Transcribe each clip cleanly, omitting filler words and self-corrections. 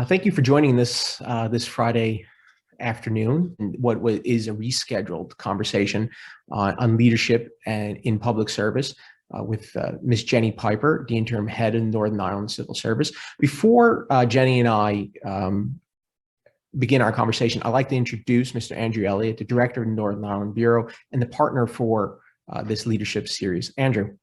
Thank you for joining this Friday afternoon. What is a rescheduled conversation on leadership and in public service with Ms. Jenny Pyper, the Interim Head in Northern Ireland Civil Service. Before Jenny and I begin our conversation, I'd like to introduce Mr. Andrew Elliott, the Director of the Northern Ireland Bureau and the partner for this leadership series. Andrew.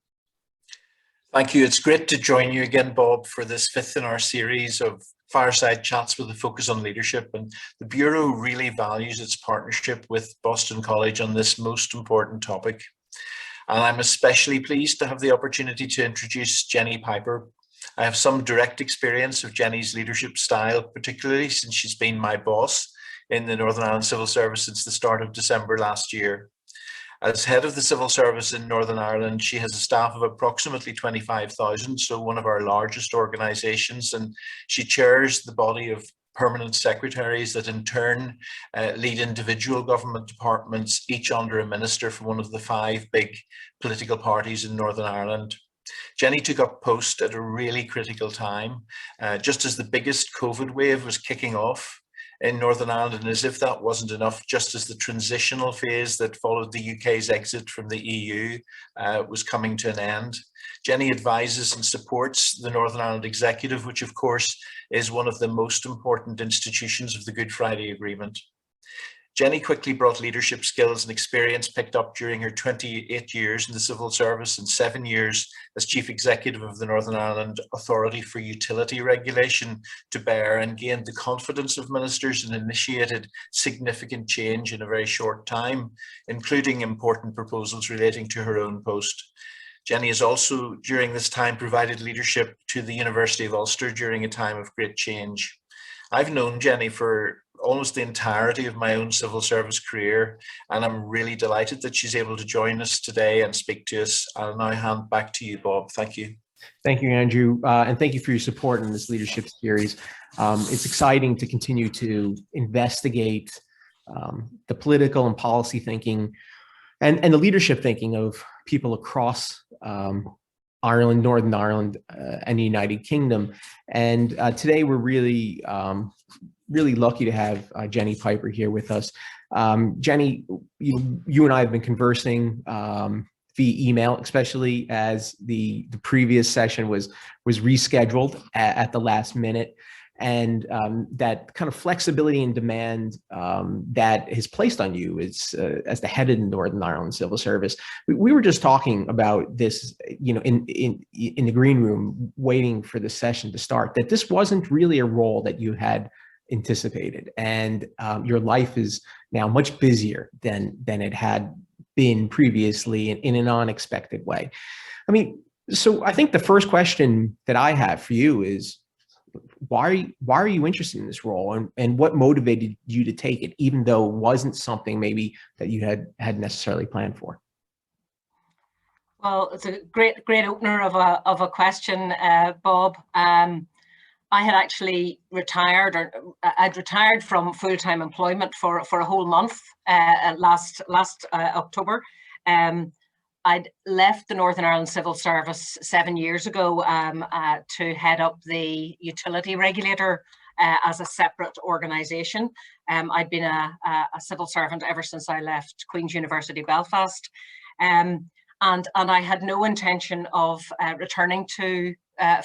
Thank you. It's great to join you again, Bob, for this fifth in our series of fireside chats with a focus on leadership. And the Bureau really values its partnership with Boston College on this most important topic. And I'm especially pleased to have the opportunity to introduce Jenny Pyper. I have some direct experience of Jenny's leadership style, particularly since she's been my boss in the Northern Ireland Civil Service since the start of December last year. As head of the civil service in Northern Ireland, she has a staff of approximately 25,000, so one of our largest organisations, and she chairs the body of permanent secretaries that in turn lead individual government departments, each under a minister from one of the five big political parties in Northern Ireland. Jenny took up post at a really critical time, just as the biggest COVID wave was kicking off in Northern Ireland, and as if that wasn't enough, just as the transitional phase that followed the UK's exit from the EU was coming to an end. Jenny advises and supports the Northern Ireland Executive, which of course is one of the most important institutions of the Good Friday Agreement. Jenny quickly brought leadership skills and experience picked up during her 28 years in the civil service and 7 years as Chief Executive of the Northern Ireland Authority for Utility Regulation to bear, and gained the confidence of ministers and initiated significant change in a very short time, including important proposals relating to her own post. Jenny has also, during this time, provided leadership to the University of Ulster during a time of great change. I've known Jenny for almost the entirety of my own civil service career, and I'm really delighted that she's able to join us today and speak to us. I'll now hand back to you, Bob. Thank you. Thank you, Andrew, and thank you for your support in this leadership series. It's exciting to continue to investigate the political and policy thinking and the leadership thinking of people across Ireland, Northern Ireland, and the United Kingdom. And today we're really lucky to have Jenny Pyper here with us. Jenny, you and I have been conversing via email, especially as the previous session was rescheduled at the last minute. And that kind of flexibility and demand that is placed on you as the head of the Northern Ireland Civil Service. We were just talking about this, in the green room, waiting for the session to start, that this wasn't really a role that you had anticipated, and your life is now much busier than it had been previously in an unexpected way. I mean, so I think the first question that I have for you is, why are you interested in this role, and what motivated you to take it, even though it wasn't something maybe that you had necessarily planned for? Well, it's a great opener of a question, Bob. I had actually retired, or I'd retired from full-time employment for a whole month last October. I'd left the Northern Ireland Civil Service 7 years ago to head up the Utility Regulator as a separate organisation. I'd been a civil servant ever since I left Queen's University Belfast, and I had no intention of returning to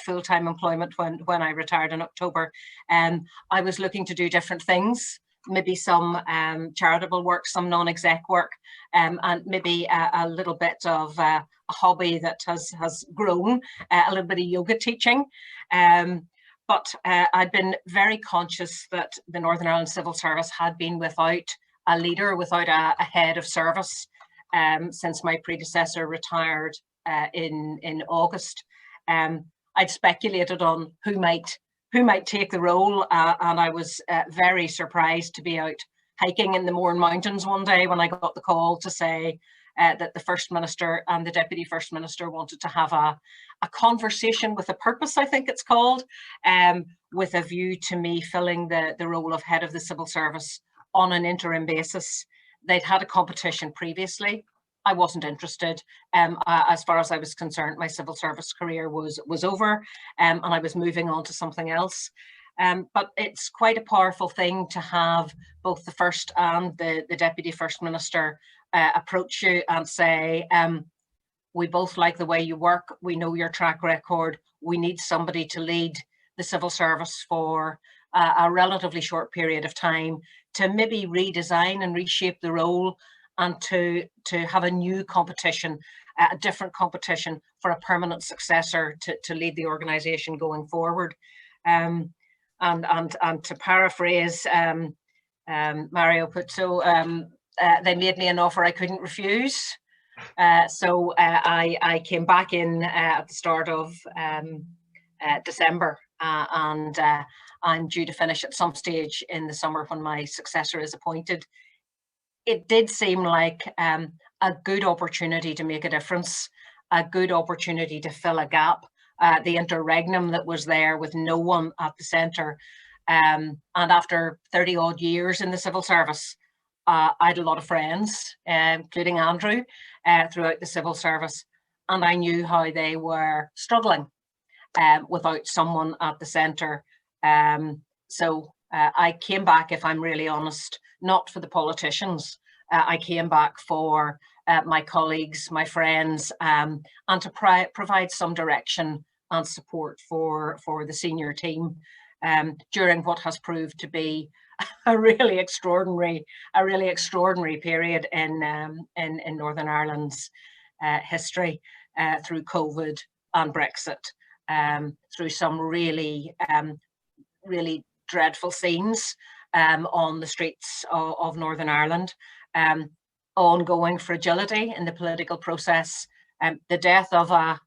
full-time employment when I retired in October. I was looking to do different things, maybe some charitable work, some non-exec work, and maybe a little bit of a hobby that has grown, a little bit of yoga teaching. But I'd been very conscious that the Northern Ireland Civil Service had been without a leader, without a head of service since my predecessor retired in August. I'd speculated on who might take the role, and I was very surprised to be out hiking in the Mourne Mountains one day when I got the call to say that the First Minister and the Deputy First Minister wanted to have a conversation with a purpose, I think it's called, with a view to me filling the role of head of the civil service on an interim basis. They'd had a competition previously. I wasn't interested. As far as I was concerned, my civil service career was over, and I was moving on to something else. But it's quite a powerful thing to have both the First and the Deputy First Minister approach you and say, we both like the way you work, we know your track record, we need somebody to lead the civil service for a relatively short period of time to maybe redesign and reshape the role, and to have a new competition, a different competition for a permanent successor to lead the organisation going forward. And to paraphrase Mario Puzo, they made me an offer I couldn't refuse. So I came back in at the start of December, and I'm due to finish at some stage in the summer when my successor is appointed. It did seem like a good opportunity to make a difference, a good opportunity to fill a gap, the interregnum that was there with no one at the centre. And after 30 odd years in the civil service, I had a lot of friends, including Andrew, throughout the civil service, and I knew how they were struggling without someone at the centre. So I came back, if I'm really honest, not for the politicians. I came back for my colleagues, my friends, and to provide some direction and support for the senior team during what has proved to be a really extraordinary period in Northern Ireland's history, through COVID and Brexit, through some really dreadful scenes on the streets of Northern Ireland, ongoing fragility in the political process, the death of a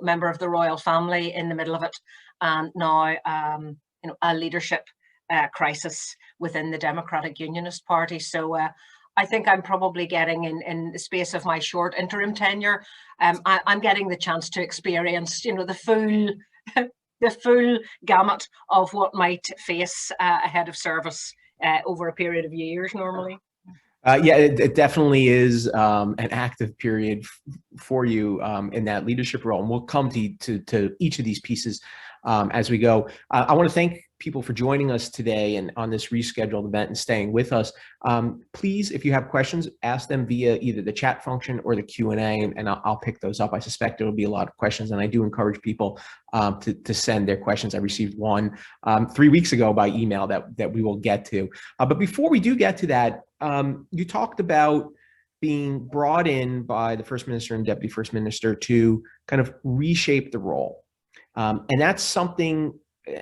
member of the royal family in the middle of it, and now a leadership crisis within the Democratic Unionist Party. So I think I'm probably getting, in the space of my short interim tenure, I'm getting the chance to experience, the full gamut of what might face a head of service over a period of years normally. Yeah, it definitely is an active period for you in that leadership role, and we'll come to each of these pieces as we go. I want to thank people for joining us today and on this rescheduled event and staying with us. Please, if you have questions, ask them via either the chat function or the Q&A, and I'll pick those up. I suspect there will be a lot of questions, and I do encourage people to send their questions. I received one 3 weeks ago by email that we will get to. But before we do get to that, you talked about being brought in by the First Minister and Deputy First Minister to kind of reshape the role. And that's something,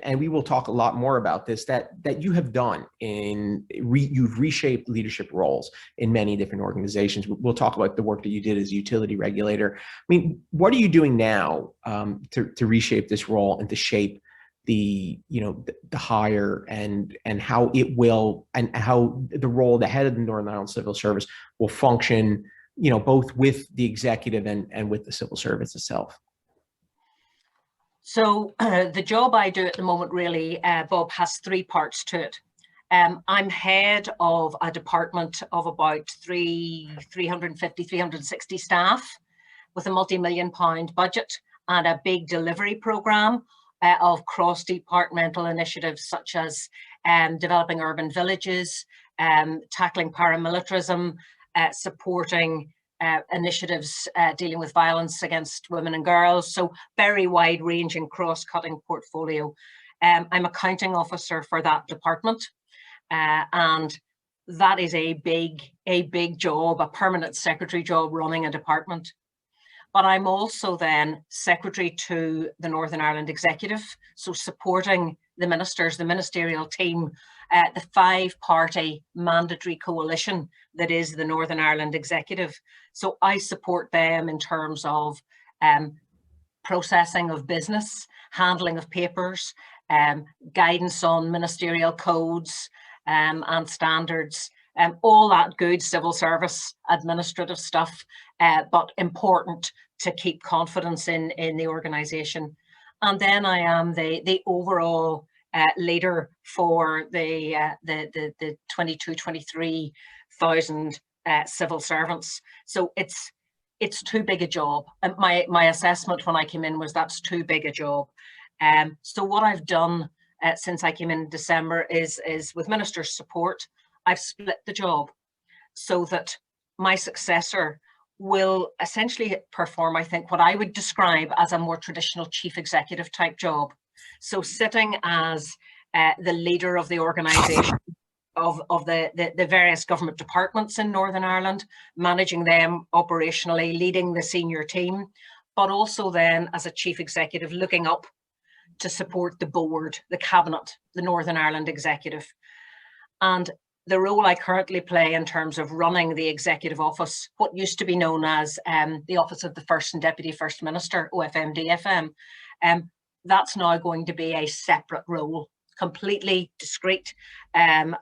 and we will talk a lot more about this, that you have done you've reshaped leadership roles in many different organizations. We'll talk about the work that you did as Utility Regulator. I mean, what are you doing now to reshape this role and to shape the hire and how it will, and how the role, the head of the Northern Ireland Civil Service will function, both with the executive and with the civil service itself? So the job I do at the moment really, Bob, has three parts to it. I'm head of a department of about 350, 360 staff with a multi-million-pound budget and a big delivery programme of cross-departmental initiatives such as developing urban villages, tackling paramilitarism, supporting initiatives dealing with violence against women and girls. So very wide-ranging, cross-cutting portfolio. I'm accounting officer for that department, and that is a big job, a permanent secretary job running a department. But I'm also then secretary to the Northern Ireland Executive, so supporting the ministers, the ministerial team, the five-party mandatory coalition that is the Northern Ireland Executive. So I support them in terms of processing of business, handling of papers, guidance on ministerial codes and standards, all that good civil service administrative stuff, but important to keep confidence in the organisation. And then I am the overall leader for the 23,000 civil servants. So it's too big a job. And my assessment when I came in was that's too big a job. So what I've done since I came in December is with Minister's support, I've split the job so that my successor will essentially perform, I think, what I would describe as a more traditional chief executive type job. So sitting as the leader of the organisation of the various government departments in Northern Ireland, managing them operationally, leading the senior team, but also then as a chief executive looking up to support the board, the cabinet, the Northern Ireland executive. And the role I currently play in terms of running the executive office, what used to be known as the Office of the First and Deputy First Minister, OFM-DFM, that's now going to be a separate role, completely discrete, and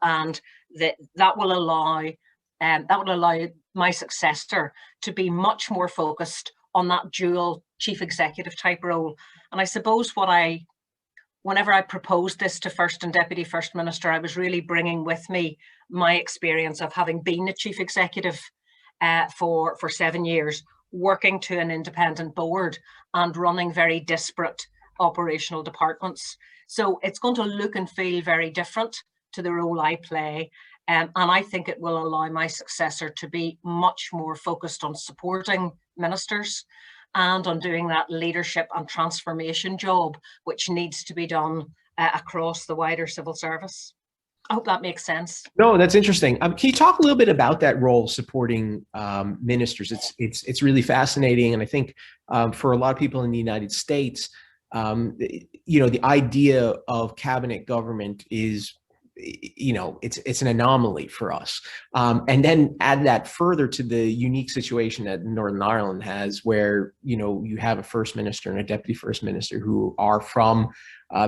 that will allow my successor to be much more focused on that dual chief executive type role. And I suppose whenever I proposed this to First and Deputy First Minister, I was really bringing with me my experience of having been a chief executive for 7 years, working to an independent board and running very disparate operational departments. So it's going to look and feel very different to the role I play. And I think it will allow my successor to be much more focused on supporting ministers and on doing that leadership and transformation job, which needs to be done across the wider civil service. I hope that makes sense. No, that's interesting. Can you talk a little bit about that role supporting ministers? It's really fascinating, and I think for a lot of people in the United States, the idea of cabinet government is, it's an anomaly for us. And then add that further to the unique situation that Northern Ireland has, where, you have a first minister and a deputy first minister who are from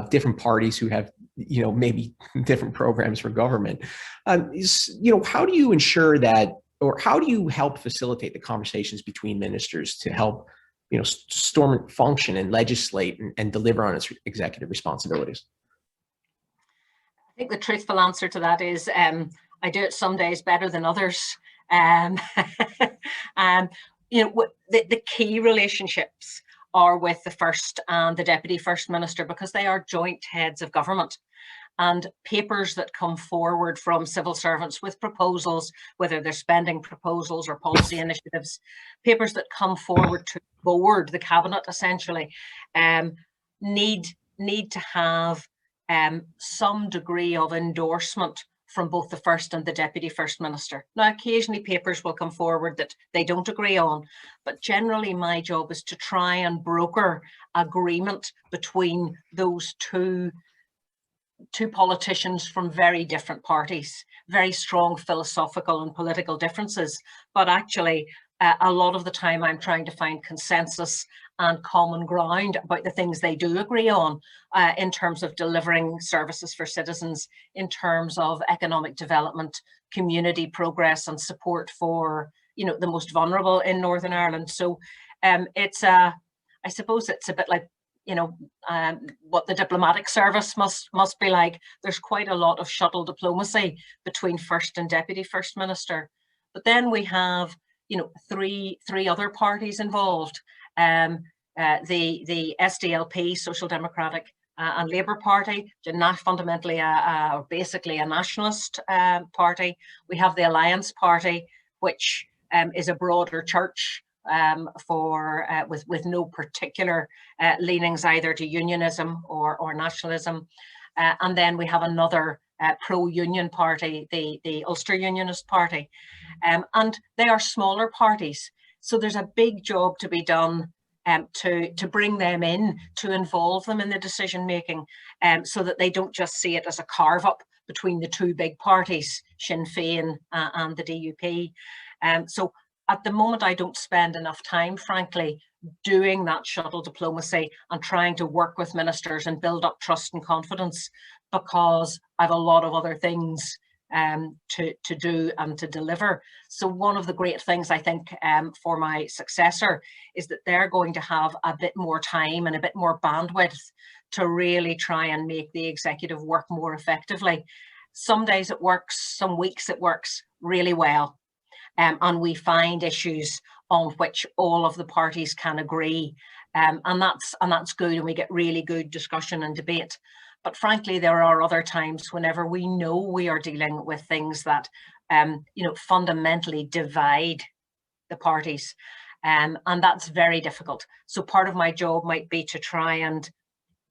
different parties, who have, maybe different programs for government. How do you ensure that, or how do you help facilitate the conversations between ministers to help, Stormont function and legislate and deliver on its executive responsibilities? I think the truthful answer to that is I do it some days better than others. The key relationships are with the First and the Deputy First Minister, because they are joint heads of government. And papers that come forward from civil servants with proposals, whether they're spending proposals or policy initiatives, papers that come forward to the board, the cabinet essentially, need to have some degree of endorsement from both the First and the Deputy First Minister. Now, occasionally papers will come forward that they don't agree on, but generally my job is to try and broker agreement between those two politicians from very different parties, very strong philosophical and political differences. But actually, a lot of the time I'm trying to find consensus and common ground about the things they do agree on in terms of delivering services for citizens, in terms of economic development, community progress and support for, the most vulnerable in Northern Ireland. So I suppose it's a bit like, what the diplomatic service must be like. There's quite a lot of shuttle diplomacy between First and Deputy First Minister. But then we have, three other parties involved. The SDLP, Social Democratic and Labour Party, fundamentally basically a nationalist party. We have the Alliance Party, which is a broader church with no particular leanings either to unionism or nationalism. And then we have another pro-union party, the Ulster Unionist Party. And they are smaller parties. So there's a big job to be done to bring them in, to involve them in the decision making, so that they don't just see it as a carve up between the two big parties, Sinn Féin and the DUP. So at the moment, I don't spend enough time, frankly, doing that shuttle diplomacy and trying to work with ministers and build up trust and confidence, because I have a lot of other things to do and to deliver. So one of the great things I think for my successor is that they're going to have a bit more time and a bit more bandwidth to really try and make the executive work more effectively. Some days it works, some weeks it works really well. And we find issues on which all of the parties can agree, and that's good, and we get really good discussion and debate. But frankly, there are other times whenever we know we are dealing with things that, fundamentally divide the parties. And that's very difficult. So part of my job might be to try and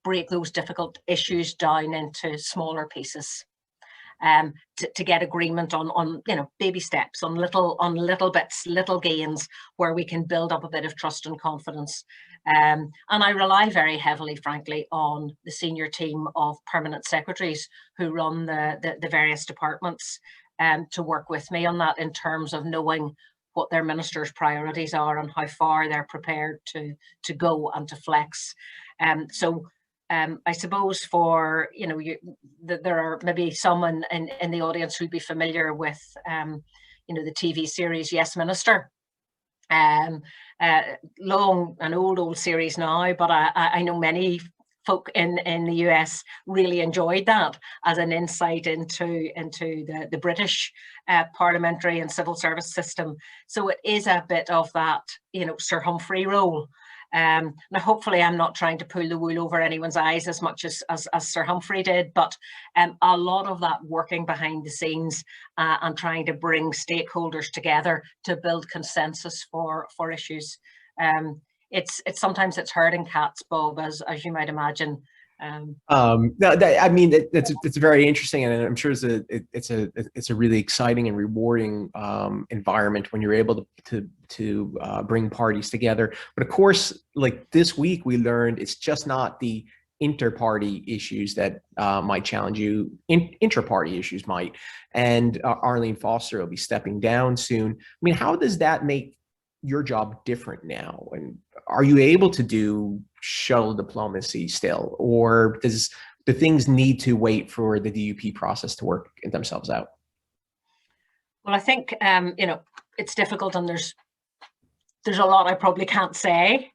break those difficult issues down into smaller pieces. To get agreement on baby steps, on little bits, little gains, where we can build up a bit of trust and confidence. And I rely very heavily, frankly, on the senior team of permanent secretaries who run the various departments to work with me on that, in terms of knowing what their ministers' priorities are and how far they're prepared to go and to flex. I suppose for, there are maybe someone in the audience who'd be familiar with, the TV series Yes Minister. Long and old series now, but I know many folk in the US really enjoyed that as an insight into the British parliamentary and civil service system. So it is a bit of that, Sir Humphrey role. Now, hopefully I'm not trying to pull the wool over anyone's eyes as much as Sir Humphrey did, but a lot of that working behind the scenes and trying to bring stakeholders together to build consensus for issues. Sometimes it's herding cats, Bob, as you might imagine. It's very interesting, and I'm sure it's a really exciting and rewarding environment when you're able to bring parties together. But of course, like this week, we learned it's just not the inter-party issues that might challenge you. Intra-party issues might, and Arlene Foster will be stepping down soon. I mean, how does that make your job different now? And are you able to do shuttle diplomacy still, or do things need to wait for the DUP process to work themselves out? Well, I think it's difficult, and there's a lot I probably can't say.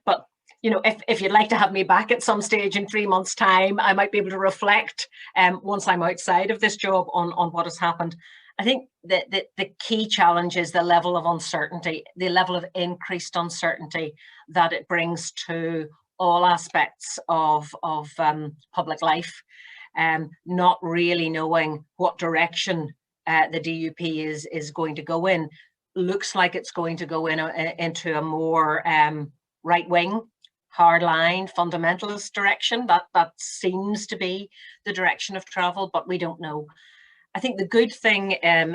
But if you'd like to have me back at some stage in 3 months' time, I might be able to reflect once I'm outside of this job on what has happened. I think that the key challenge is the level of uncertainty, the level of increased uncertainty that it brings to all aspects of public life, not really knowing what direction the DUP is going to go in. Looks like it's going to go into a more right-wing, hardline, fundamentalist direction. That seems to be the direction of travel, but we don't know. I think the good thing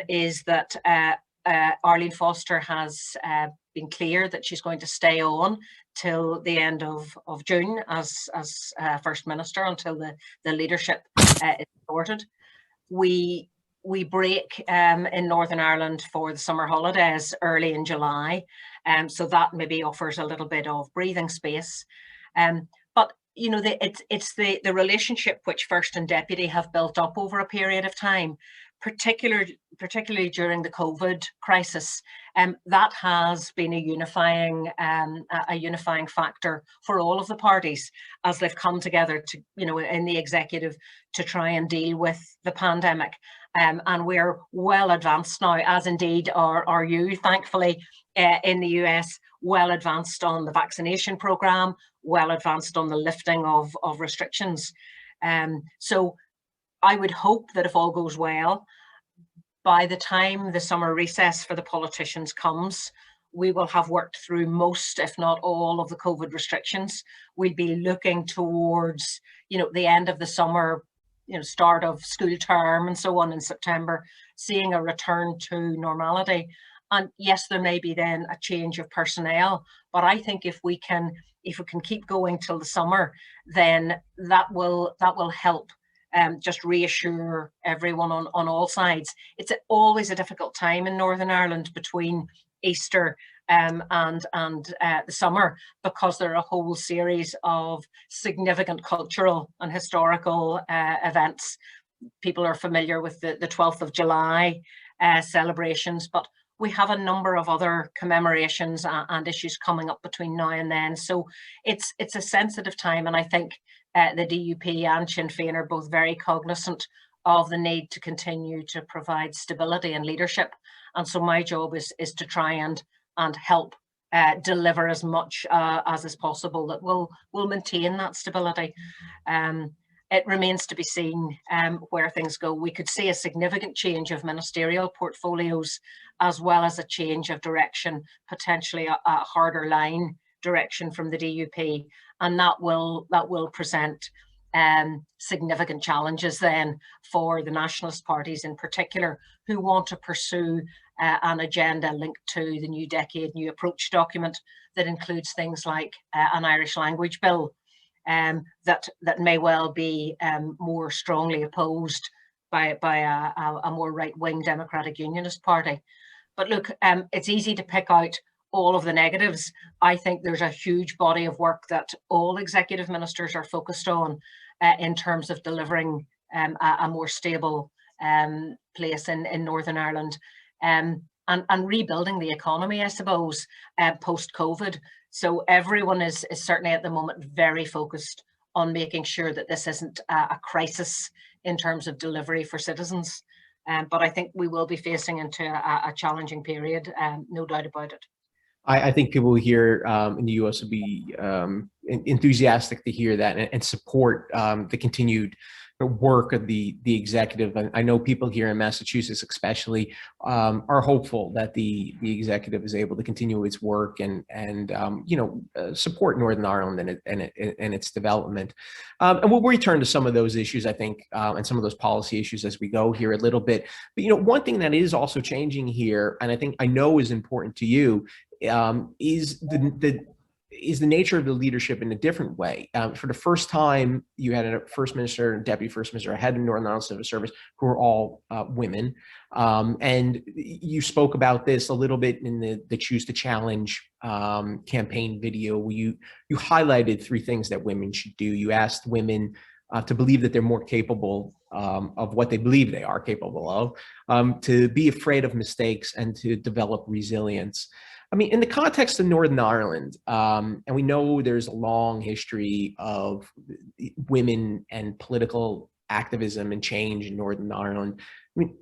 is that Arlene Foster has been clear that she's going to stay on till the end of June as First Minister, until the leadership is sorted. We break in Northern Ireland for the summer holidays early in July, so that maybe offers a little bit of breathing space. But it's the relationship which First and Deputy have built up over a period of time, particularly during the COVID crisis. That has been a unifying factor for all of the parties as they've come together to, in the executive, to try and deal with the pandemic. And we're well advanced now, as indeed are you, thankfully, in the US, well advanced on the vaccination programme, well advanced on the lifting of restrictions. So I would hope that if all goes well, by the time the summer recess for the politicians comes, we will have worked through most, if not all, of the COVID restrictions. We'll be looking towards, the end of the summer, start of school term and so on in September, seeing a return to normality. And yes, there may be then a change of personnel, but I think if we can keep going till the summer, then that will help just reassure everyone on all sides. It's always a difficult time in Northern Ireland between Easter and the summer, because there are a whole series of significant cultural and historical events. People are familiar with the 12th of July celebrations, but we have a number of other commemorations and issues coming up between now and then. So it's a sensitive time, and I think the DUP and Sinn Féin are both very cognizant of the need to continue to provide stability and leadership. And so my job is to try and help deliver as much as is possible that will maintain that stability. it remains to be seen where things go. We could see a significant change of ministerial portfolios, as well as a change of direction, potentially a harder line direction from the DUP, and that will present significant challenges then for the nationalist parties in particular, who want to pursue an agenda linked to the New Decade, New Approach document that includes things like an Irish language bill that may well be more strongly opposed by a more right-wing Democratic Unionist Party. But look, it's easy to pick out all of the negatives. I think there's a huge body of work that all executive ministers are focused on in terms of delivering a more stable place in Northern Ireland, and rebuilding the economy, I suppose, post-COVID. So everyone is certainly at the moment very focused on making sure that this isn't a crisis in terms of delivery for citizens. But I think we will be facing into a challenging period, no doubt about it. I think people here in the US will be enthusiastic to hear that and support the continued work of the executive. And I know people here in Massachusetts especially are hopeful that the executive is able to continue its work and support Northern Ireland and its development. And we'll return to some of those issues, I think, and some of those policy issues as we go here a little bit. But one thing that is also changing here, and I know is important to you, is the nature of the leadership in a different way. For the first time, you had a first minister and deputy first minister, a head of Northern Ireland Civil Service, who are all women. And you spoke about this a little bit in the Choose to Challenge campaign video, where you highlighted 3 things that women should do. You asked women to believe that they're more capable of what they believe they are capable of, to be afraid of mistakes, and to develop resilience. I mean, in the context of Northern Ireland, and we know there's a long history of women and political activism and change in Northern Ireland. I mean,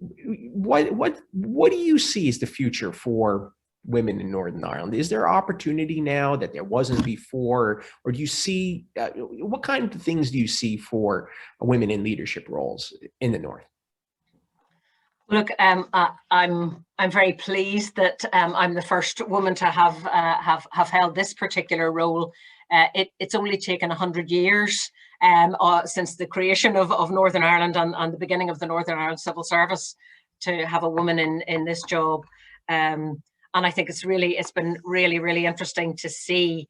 what do you see as the future for women in Northern Ireland? Is there opportunity now that there wasn't before, or do you see what kind of things do you see for women in leadership roles in the North? Look, I'm very pleased that I'm the first woman to have held this particular role. It's only taken 100 years since the creation of Northern Ireland and the beginning of the Northern Ireland Civil Service to have a woman in this job. And I think it's been really interesting to see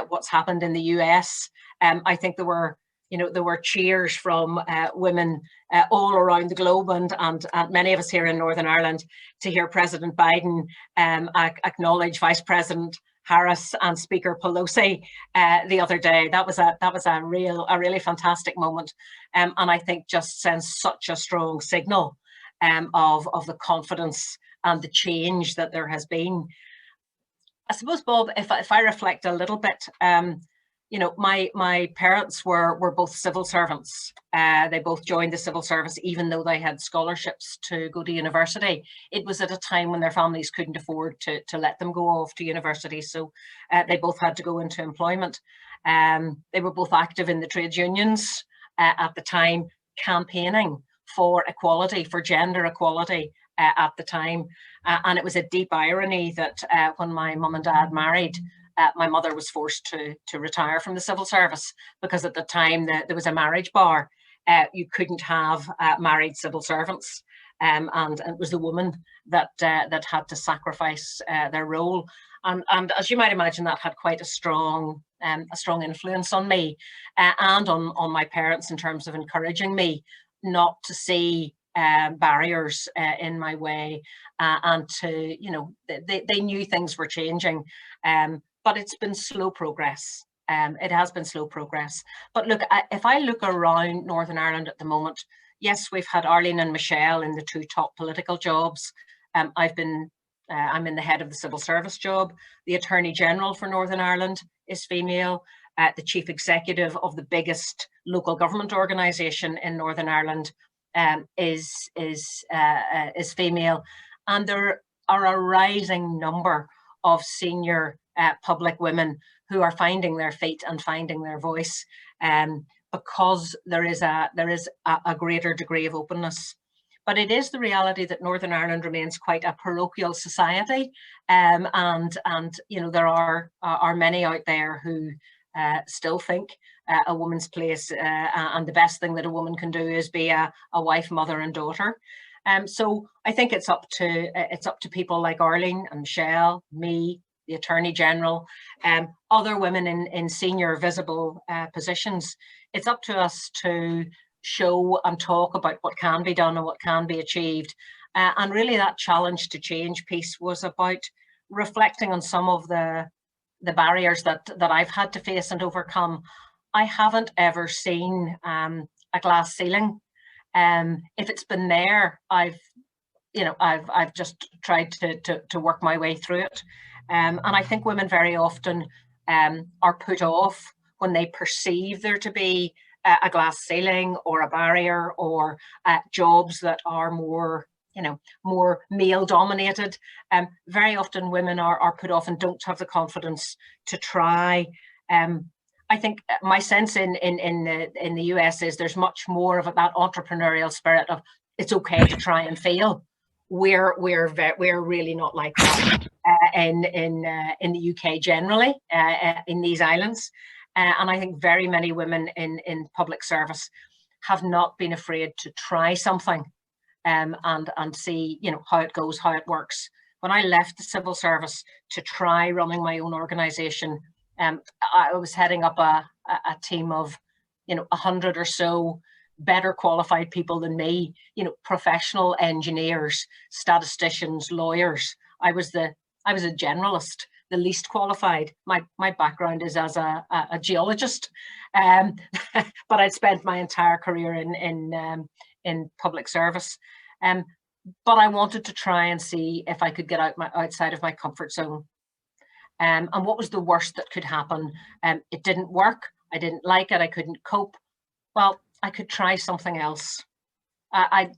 what's happened in the US. I think there were cheers from women all around the globe, and many of us here in Northern Ireland, to hear President Biden acknowledge Vice President Harris and Speaker Pelosi the other day. That was a really fantastic moment, and I think just sends such a strong signal of the confidence and the change that there has been. I suppose, Bob, if I reflect a little bit, my parents were both civil servants. They both joined the civil service, even though they had scholarships to go to university. It was at a time when their families couldn't afford to let them go off to university, so they both had to go into employment. They were both active in the trades unions at the time, campaigning for equality, for gender equality at the time. And it was a deep irony that when my mum and dad married, my mother was forced to retire from the civil service, because at the time there was a marriage bar. You couldn't have married civil servants, and it was the woman that had to sacrifice their role. And as you might imagine, that had quite a strong influence on me and on my parents, in terms of encouraging me not to see barriers in my way, and to, they knew things were changing. But it's been slow progress. It has been slow progress. But look, if I look around Northern Ireland at the moment, yes, we've had Arlene and Michelle in the 2 top political jobs. I'm in the head of the civil service job. The Attorney General for Northern Ireland is female. The Chief Executive of the biggest local government organisation in Northern Ireland is female. And there are a rising number of senior public women who are finding their feet and finding their voice. But because there is a greater degree of openness. But it is the reality that Northern Ireland remains quite a parochial society, and you know, there are many out there who still think a woman's place and the best thing that a woman can do is be a wife, mother, and daughter. So I think it's up to people like Arlene and Michelle, me, the Attorney General, other women in senior visible positions. It's up to us to show and talk about what can be done and what can be achieved. And really that challenge to change piece was about reflecting on some of the barriers that I've had to face and overcome. I haven't ever seen a glass ceiling. If it's been there, I've just tried to work my way through it. And I think women very often are put off when they perceive there to be a glass ceiling or a barrier or jobs that are more male dominated. Very often women are put off and don't have the confidence to try. I think my sense in the US is there's much more of that entrepreneurial spirit of it's okay to try and fail. We're really not like that in the UK generally, in these islands. And I think very many women in public service have not been afraid to try something and see, you know, how it goes, how it works. When I left the civil service to try running my own organisation, I was heading up a team of, 100 or so better qualified people than me, professional engineers, statisticians, lawyers. I was a generalist, the least qualified. My background is as a geologist, but I'd spent my entire career in public service. But I wanted to try and see if I could get outside of my comfort zone. And what was the worst that could happen? It didn't work. I didn't like it. I couldn't cope. Well, I could try something else. I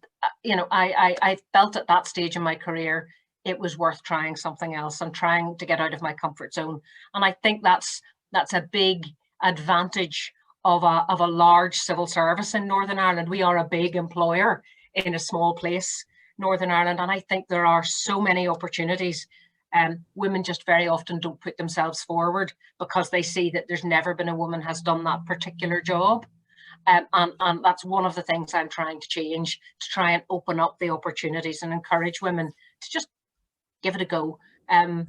felt at that stage in my career it was worth trying something else and trying to get out of my comfort zone. And I think that's a big advantage of a large civil service in Northern Ireland. We are a big employer in a small place, Northern Ireland, and I think there are so many opportunities. Women just very often don't put themselves forward because they see that there's never been a woman has done that particular job. And that's one of the things I'm trying to change, to try and open up the opportunities and encourage women to just give it a go and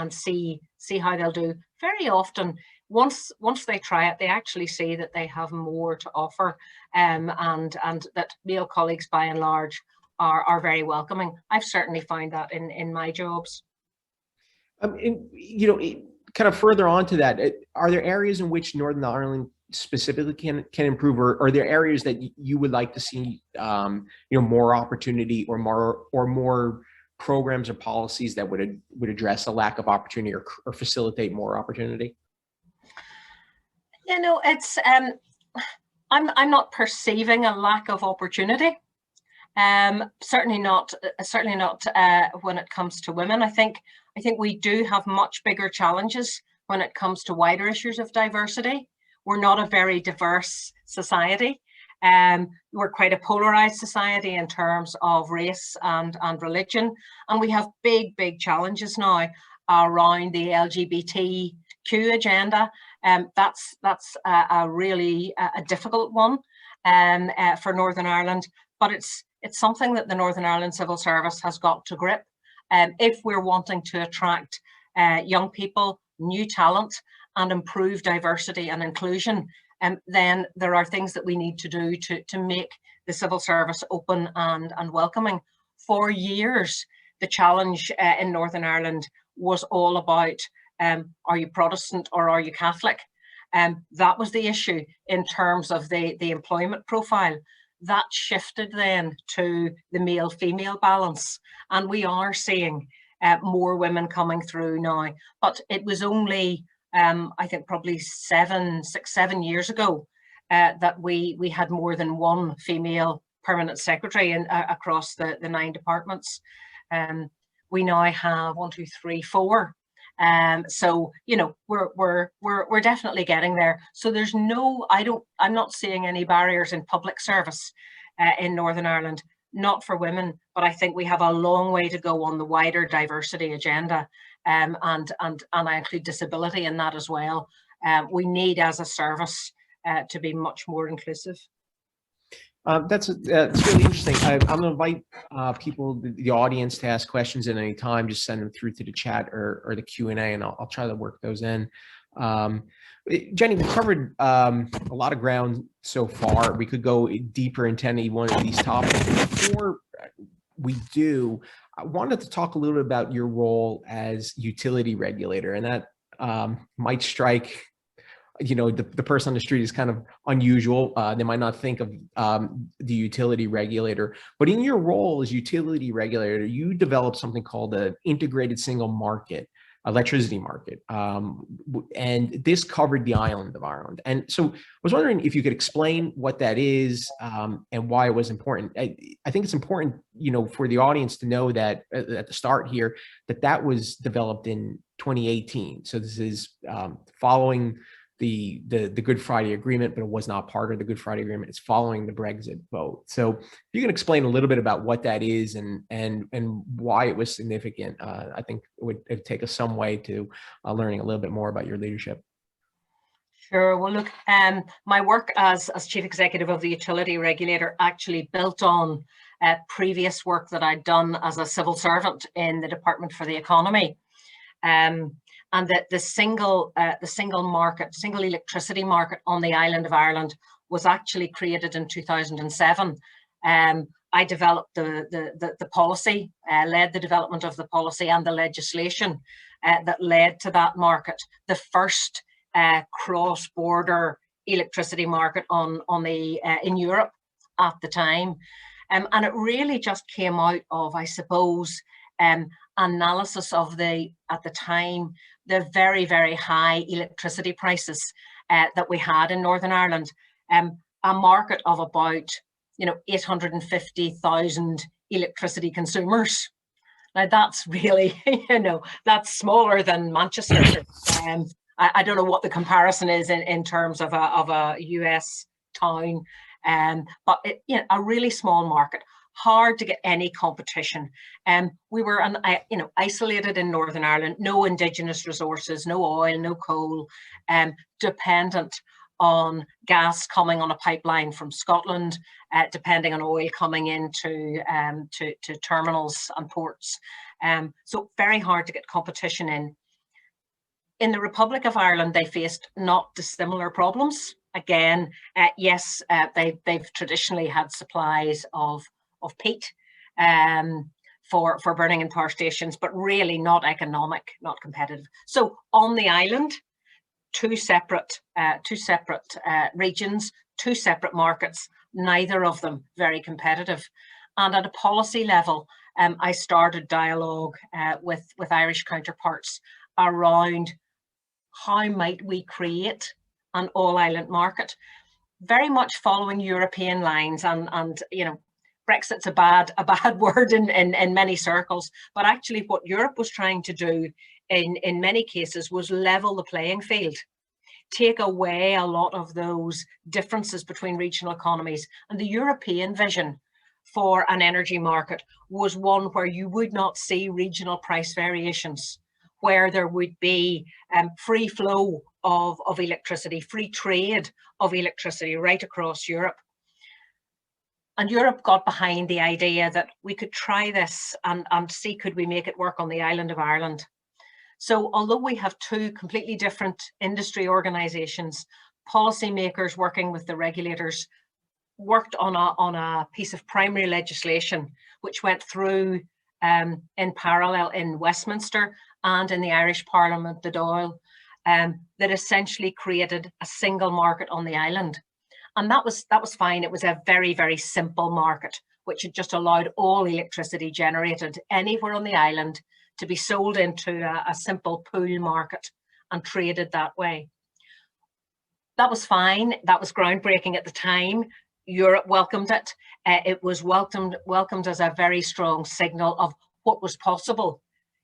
see how they'll do. Very often, once they try it, they actually see that they have more to offer, and that male colleagues by and large are very welcoming. I've certainly found that in my jobs. Kind of further on to that, are there areas in which Northern Ireland specifically can improve, or are there areas that you would like to see more opportunity or more programs or policies that would address a lack of opportunity or facilitate more opportunity? It's I'm not perceiving a lack of opportunity. Certainly not when it comes to women. I think we do have much bigger challenges when it comes to wider issues of diversity. We're not a very diverse society. We're quite a polarized society in terms of race and religion. And we have big challenges now around the LGBTQ agenda. That's a really difficult one for Northern Ireland, but it's something that the Northern Ireland Civil Service has got to grip. If we're wanting to attract young people, new talent, and improve diversity and inclusion, then there are things that we need to do to make the civil service open and welcoming. For years, the challenge in Northern Ireland was all about, are you Protestant or are you Catholic? That was the issue in terms of the employment profile. That shifted then to the male-female balance, and we are seeing more women coming through now. But it was only, I think, probably 7 years ago that we had more than one female permanent secretary across the 9 departments. We now have 1, 2, 3, 4 So, you know, we're definitely getting there. So there's no, I'm not seeing any barriers in public service in Northern Ireland, not for women, but I think we have a long way to go on the wider diversity agenda, and I include disability in that as well. We need, as a service, to be much more inclusive. That's really interesting. I'm going to invite people, the audience, to ask questions at any time. Just send them through to the chat or the Q&A, and I'll try to work those in. Jenny, we've covered a lot of ground so far. We could go deeper into any one of these topics. Before we do, I wanted to talk a little bit about your role as utility regulator, and that might strike, you know, the person on the street is kind of unusual. They might not think of the utility regulator, but in your role as utility regulator, you developed something called the integrated single market, electricity market. And this covered the island of Ireland. And so I was wondering if you could explain what that is and why it was important. I think it's important, you know, for the audience to know that at the start here, that was developed in 2018. So this is following the Good Friday Agreement, but it was not part of the Good Friday Agreement. It's following the Brexit vote. So if you can explain a little bit about what that is and why it was significant, I think it'd take us some way to learning a little bit more about your leadership. Sure. Well, look, my work as Chief Executive of the Utility Regulator actually built on previous work that I'd done as a civil servant in the Department for the Economy. And that the single electricity market on the island of Ireland was actually created in 2007. I developed the policy, led the development of the policy and the legislation that led to that market, the first cross-border electricity market in Europe at the time. And it really just came out of, I suppose, analysis of at the time, the very, very high electricity prices that we had in Northern Ireland, a market of about, 850,000 electricity consumers. Now that's really, that's smaller than Manchester. I don't know what the comparison is in terms of a US town, but a really small market. Hard to get any competition. We were, isolated in Northern Ireland, no indigenous resources, no oil, no coal, dependent on gas coming on a pipeline from Scotland, depending on oil coming into to terminals and ports. So very hard to get competition in. In the Republic of Ireland, they faced not dissimilar problems. Again, yes, they've traditionally had supplies of peat for burning in power stations, but really not economic, not competitive. So on the island, two separate regions, two separate markets, neither of them very competitive. And at a policy level, I started dialogue with Irish counterparts around how might we create an all-island market, very much following European lines, and Brexit's a bad word in many circles, but actually what Europe was trying to do in many cases was level the playing field, take away a lot of those differences between regional economies. And the European vision for an energy market was one where you would not see regional price variations, where there would be free flow of electricity, free trade of electricity right across Europe. And Europe got behind the idea that we could try this and see could we make it work on the island of Ireland. So although we have two completely different industry organisations, policymakers working with the regulators worked on a piece of primary legislation which went through in parallel in Westminster and in the Irish Parliament, the Dáil, that essentially created a single market on the island. And that was fine. It was a very, very simple market, which had just allowed all electricity generated anywhere on the island to be sold into a simple pool market and traded that way. That was fine. That was groundbreaking at the time. Europe welcomed it. It was welcomed as a very strong signal of what was possible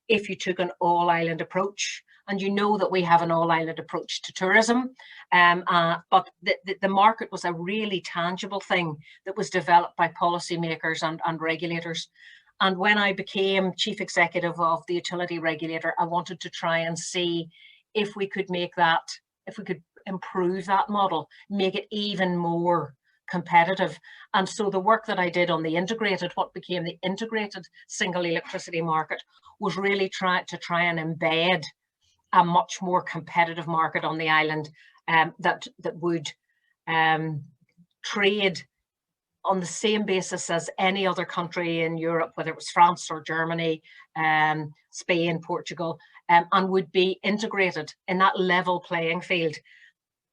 if you took an all-island approach. And you know that we have an all-island approach to tourism, but the market was a really tangible thing that was developed by policymakers and regulators. And when I became chief executive of the Utility Regulator, I wanted to try and see if we could make that, if we could improve that model, make it even more competitive. And so the work that I did on the integrated, what became the integrated single electricity market, was really try and embed a much more competitive market on the island, that would trade on the same basis as any other country in Europe, whether it was France or Germany, Spain, Portugal, and would be integrated in that level playing field.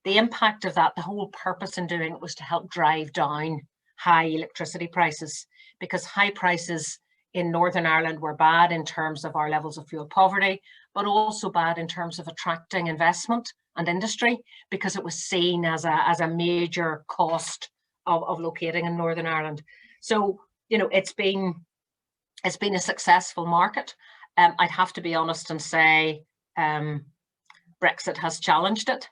The impact of that, the whole purpose in doing it, was to help drive down high electricity prices, because high prices in Northern Ireland were bad in terms of our levels of fuel poverty, but also bad in terms of attracting investment and industry, because it was seen as a major cost of locating in Northern Ireland. So, you know, it's been a successful market. I'd have to be honest and say Brexit has challenged it.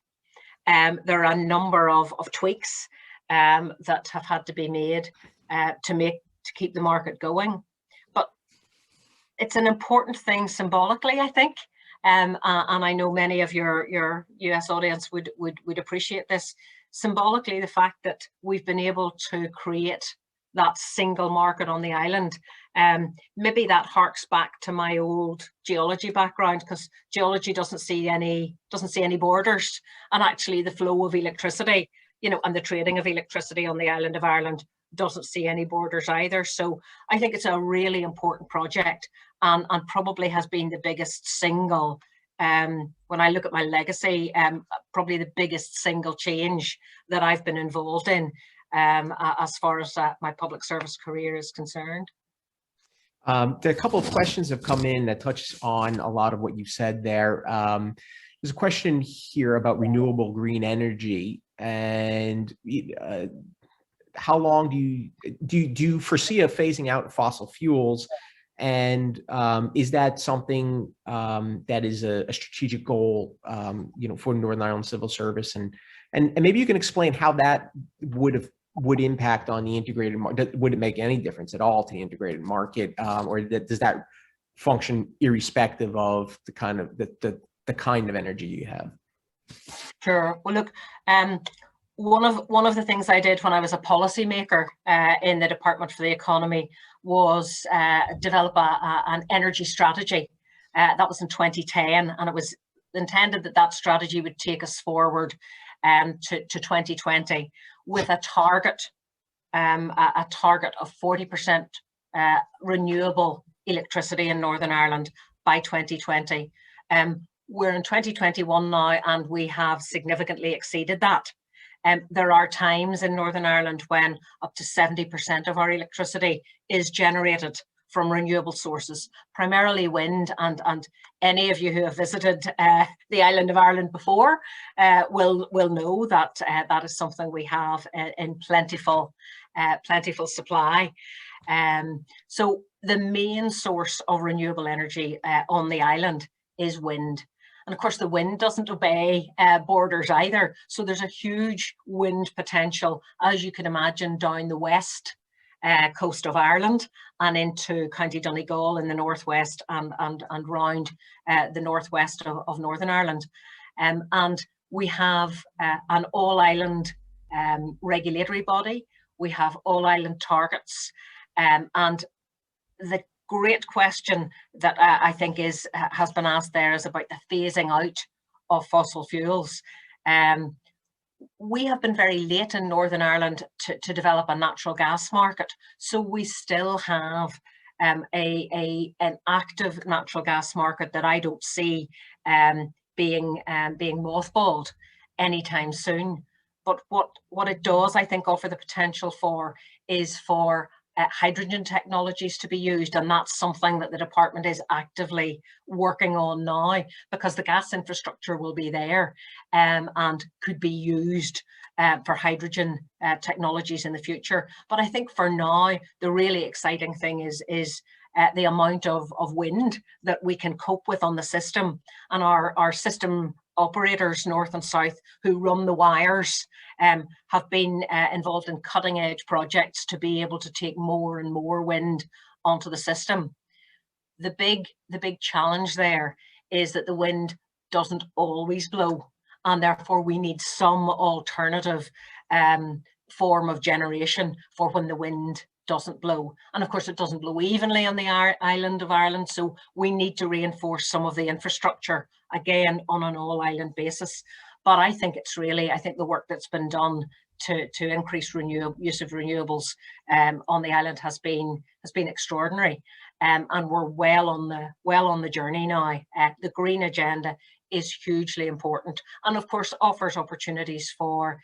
There are a number of tweaks that have had to be made to keep the market going. But it's an important thing symbolically, I think. And I know many of your US audience would appreciate this. Symbolically, the fact that we've been able to create that single market on the island. Maybe that harks back to my old geology background, because geology doesn't see any borders, and actually the flow of electricity, you know, and the trading of electricity on the island of Ireland doesn't see any borders either. So I think it's a really important project, and probably has been the biggest single, when I look at my legacy, probably the biggest single change that I've been involved in, as far as my public service career is concerned. There are a couple of questions have come in that touch on a lot of what you said there. There's a question here about renewable green energy, and how long do you foresee a phasing out of fossil fuels? And is that something that is a strategic goal, you know, for Northern Ireland Civil Service? And maybe you can explain how that would impact on the integrated market. Would it make any difference at all to the integrated market, or does that function irrespective of the kind of the kind of energy you have? Sure. Well, look, one of the things I did when I was a policymaker in the Department for the Economy was develop an energy strategy. That was in 2010, and it was intended that strategy would take us forward to 2020 with a target of 40% renewable electricity in Northern Ireland by 2020. We're in 2021 now, and we have significantly exceeded that. There are times in Northern Ireland when up to 70% of our electricity is generated from renewable sources, primarily wind, and any of you who have visited the island of Ireland before will know that that is something we have in plentiful supply. So the main source of renewable energy on the island is wind. And of course, the wind doesn't obey borders either. So there's a huge wind potential, as you can imagine, down the west coast of Ireland and into County Donegal in the northwest, and round the northwest of Northern Ireland. And we have an all-island regulatory body. We have all-island targets. And the great question that I think has been asked there is about the phasing out of fossil fuels. We have been very late in Northern Ireland to develop a natural gas market, so we still have an active natural gas market that I don't see being mothballed anytime soon. But what it does, I think, offer the potential for is for hydrogen technologies to be used, and that's something that the department is actively working on now, because the gas infrastructure will be there and could be used for hydrogen technologies in the future. But I think for now, the really exciting thing is the amount of wind that we can cope with on the system. And our system operators, north and south, who run the wires, have been involved in cutting edge projects to be able to take more and more wind onto the system. The big challenge there is that the wind doesn't always blow, and therefore we need some alternative form of generation for when the wind doesn't blow. And of course it doesn't blow evenly on the island of Ireland, so we need to reinforce some of the infrastructure, again, on an all island basis. But I think the work that's been done to increase use of renewables on the island has been extraordinary, and we're well on the journey now. The green agenda is hugely important, and of course offers opportunities for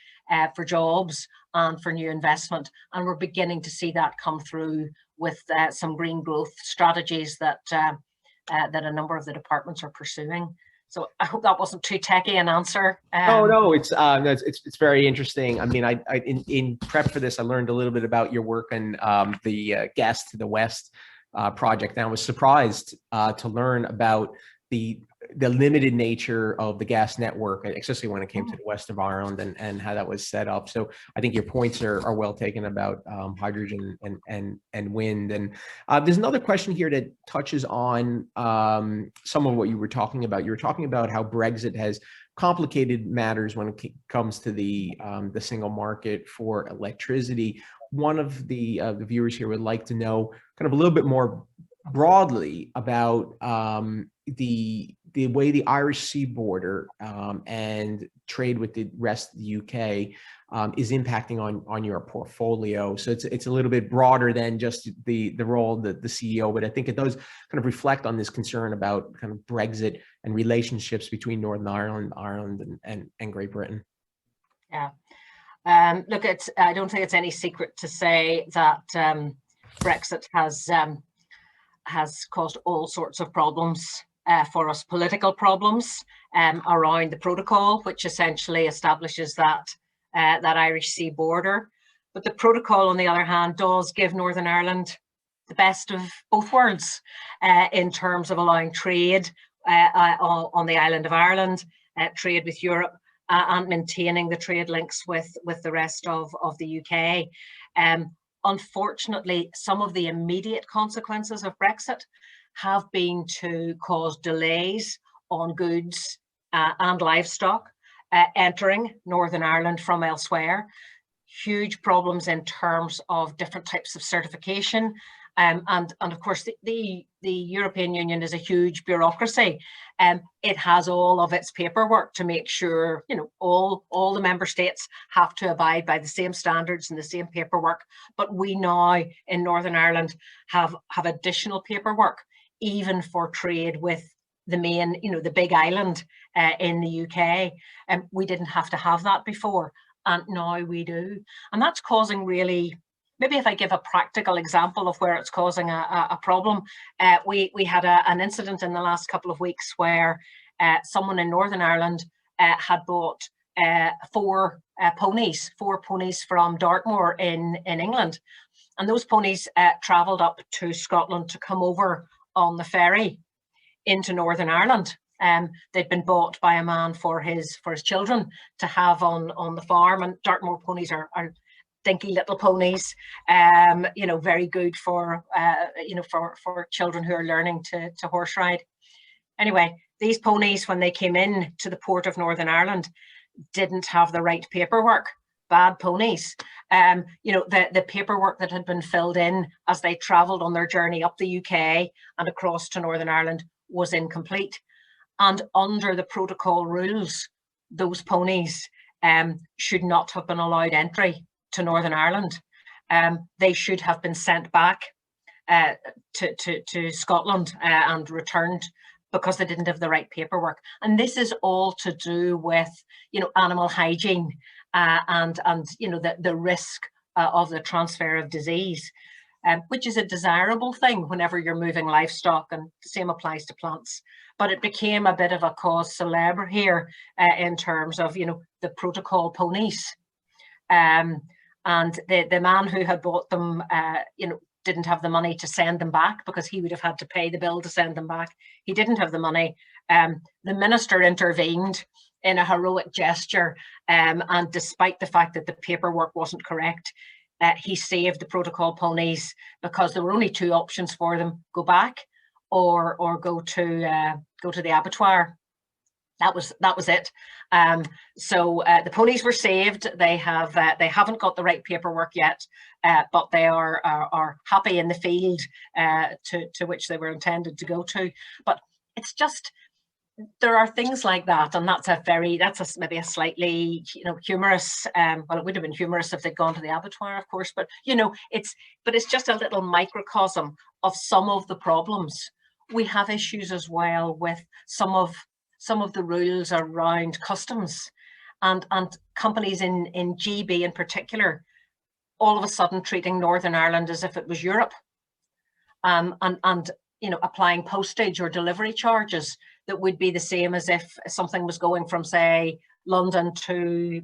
jobs and for new investment. And we're beginning to see that come through with some green growth strategies that a number of the departments are pursuing. So I hope that wasn't too techy an answer. No, it's very interesting. I mean, I in prep for this, I learned a little bit about your work and the Gas to the West project. And I was surprised to learn about the limited nature of the gas network, especially when it came to the west of Ireland and how that was set up. So I think your points are well taken about hydrogen and wind. And there's another question here that touches on some of what you were talking about. You were talking about how Brexit has complicated matters when it comes to the single market for electricity. One of the viewers here would like to know kind of a little bit more broadly about the way the Irish sea border and trade with the rest of the UK is impacting on your portfolio. So it's a little bit broader than just the role of the CEO, but I think it does kind of reflect on this concern about kind of Brexit and relationships between Northern Ireland and Great Britain. Yeah. Look, I don't think it's any secret to say that Brexit has caused all sorts of problems for us, political problems around the protocol, which essentially establishes that Irish sea border. But the protocol, on the other hand, does give Northern Ireland the best of both worlds in terms of allowing trade on the island of Ireland, trade with Europe, and maintaining the trade links with the rest of the UK. Unfortunately, some of the immediate consequences of Brexit have been to cause delays on goods and livestock entering Northern Ireland from elsewhere. Huge problems in terms of different types of certification. And of course, the European Union is a huge bureaucracy. It has all of its paperwork to make sure, all the member states have to abide by the same standards and the same paperwork. But we now in Northern Ireland have additional paperwork, even for trade with the main, the big island in the UK. We didn't have to have that before, and now we do. And that's causing really, maybe if I give a practical example of where it's causing a problem, we had an incident in the last couple of weeks where someone in Northern Ireland had bought four ponies from Dartmoor in England. And those ponies travelled up to Scotland to come over on the ferry into Northern Ireland. They'd been bought by a man for his children to have on the farm. And Dartmoor ponies are dinky little ponies, very good for children who are learning to horse ride. Anyway, these ponies, when they came in to the port of Northern Ireland, didn't have the right paperwork. Bad ponies. The paperwork that had been filled in as they travelled on their journey up the UK and across to Northern Ireland was incomplete. And under the protocol rules, those ponies should not have been allowed entry to Northern Ireland. They should have been sent back to Scotland and returned because they didn't have the right paperwork. And this is all to do with, animal hygiene and the risk of the transfer of disease, which is a desirable thing whenever you're moving livestock, and the same applies to plants. But it became a bit of a cause célèbre here in terms of, the protocol ponies. And the man who had bought them, didn't have the money to send them back because he would have had to pay the bill to send them back. He didn't have the money. The minister intervened in a heroic gesture, and despite the fact that the paperwork wasn't correct, he saved the protocol ponies, because there were only two options for them: go back or go to the abattoir. That was it. So the ponies were saved. They haven't got the right paperwork yet, but they are happy in the field to which they were intended to go to. But it's just, there are things like that, and maybe a slightly, humorous. Well, it would have been humorous if they'd gone to the abattoir, of course. But it's just a little microcosm of some of the problems. We have issues as well with some of the rules around customs, and companies in GB in particular, all of a sudden treating Northern Ireland as if it was Europe, and applying postage or delivery charges that would be the same as if something was going from, say, London to